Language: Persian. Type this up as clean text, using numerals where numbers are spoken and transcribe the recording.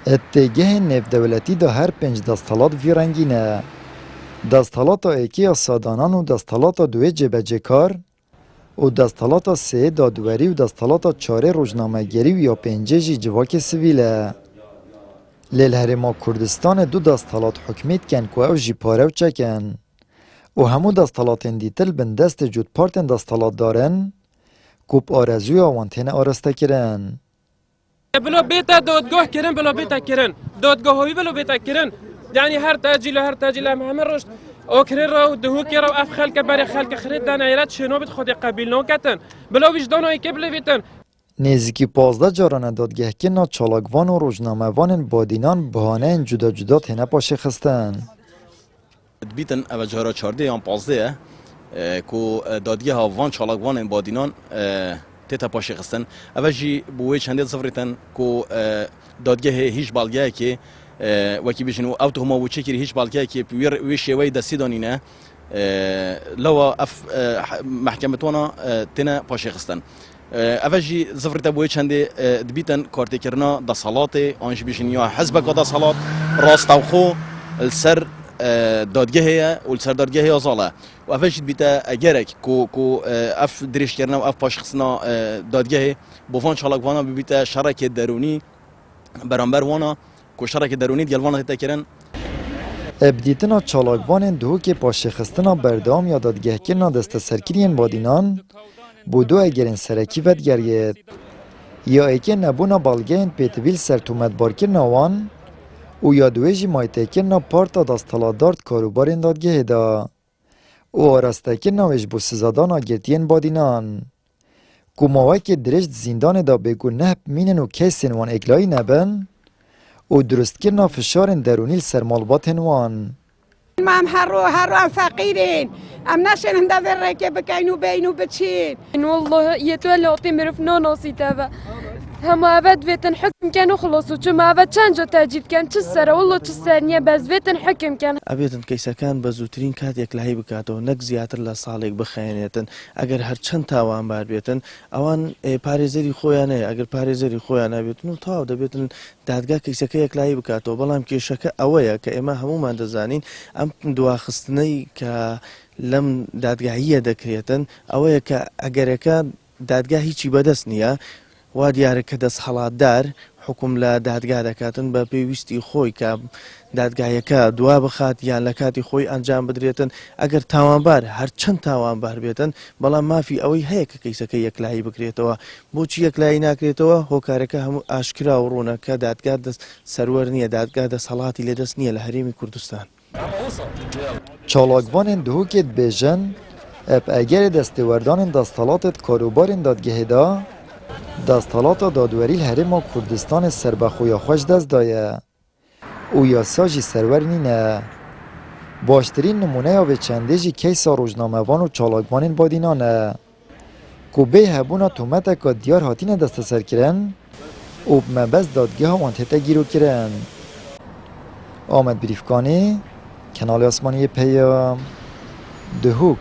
اتگاه نفدولتی دا هر پنج دستالات ویرنگینه. دستالات ایکی سادانان و دستالات دوی جبهه کار و دستالات سه دادوری و دستالات چاره روزنامه گری و یا پنجه جی جواک سویله. لیل هرما کردستان دو دستالات حکمیت کن که او جی پاره و چکن. و همو دستالاتین دیتل بن دست جود پارتن دستالات دارن کوب آرزوی آوانتین آرسته کرن. بلا بيتا دادگاه كرن بلا بيتا كرن دادگاه هایی بلا بيتا كرن يعني هر تاجيل هم رشد اوكرر را و دهوکی را و اف خلق برای خلق خرید دان ایراد شنو خود قبیل نکتن بلا وجدان های که بلیتن نزدیکی 15 جارانه دادگاه که نا چالاکوان و روزنامه‌وان بادینان بهانه جدا جدا تنه پاشه خستن. بیتن او جهرا 14 یا 15 کو دادگاه وان چالاکوان بادینان تیتا پاشه خستن او جی بوی چنده صفرتن کو دادگاه هیچ بالگاه که وکی بجنو او تو ما وچه کری هیچ بالگاه که وی شوی دستی دانینه لوا اف محکمتوانا تینا پاشه خستن اوجی زفرت بوی چنده دبیتن کارت کرنا دا صلات آنش بیشن یا حزب کا دا صلات راست او خو السر دادگاه و السر دادگاه ازاله و اوجی بیتا اگرک کو اف دریش کرنا و اف پاش خسنا دادگاه بوفان چالاک وانا بیتا شرک درونی برانبر وانا کو شرک درونی دیال وانا تکرن ابدیتنا چالاکوان دو که پاشه خستنا بردام یا دادگاه که نا دست سرکرین بادینان بودو اگرین سرکی ود گرید یا ایکه نبونا بالگین پیتویل سرطومت بارکر نوان او یا دویجی مایتکر نا پارتا دستالادارد کاروبارین دادگه دا او آرستکر نویج بو سزادان آگرتین بادینان کماوه که درشت زندان دا بگو نهب مینن و کسین وان اگلایی نبن او درست کرنا فشارن درونیل سرمالباتن وان ما هم هر رو فقیرین ام نشن هنده وره که بکینو بینو بچین والله يتولى اعتمر في ناناسي تابا هم أبد فيتن حكم كانوا خلصوا شو أبد چند تأجيل كان تسرى والله تسرني بس فيتن حكم كان أبيتن كيسا كان بزوترين كات يكلهي بكاتو نك زياتر لصالك بخيانيتن أجر هر چند تاوان بار بيتن أوان باريزري خويانه أجر باريزري خويانه بيتن تاو ده بيتن دادگاه كيسا كي يكلهي بكاتو بلام كيشك أويا كإما همو ما دزانين أم دواخستني ك لم دادگاهیه دکریتن اوه که اگر که دادگاهی چی بدست نیه و دیاره که دست حالات دار حکم لا دادگاه دکاتن با پیوستی خوی که دادگاهی که دوا بخات یا لکاتی خوی انجام بدریتن اگر تاوانبار هر چند تاوانبار بیتن بلا ما فی اوی هی که کیسه که یک لایی بکریتوا بوچی یک لایی نکریتوا هو کاره که هم آشکرا ورونه که دادگاه دست سرور نیه دادگاه دست حالاتی لدست نیه لحریم کردستان چالاکوان دو که بیجن اب اگر دستوردان دستالات کاروبارین دادگه دا دستالات دادوریل هرما کردستان سربخویا خوش دست دایه او یا ساجی سرور نینه باشترین نمونه یا به چنده جی کیسا روزنامه‌وان و چالاکوانین بادینانه که به هبونا تومته که دیار هاتین دست سر کرن او بمبز دادگه ها وانتته گیرو کرن آمد بریفکانی کنال آسمانی پیام دهوک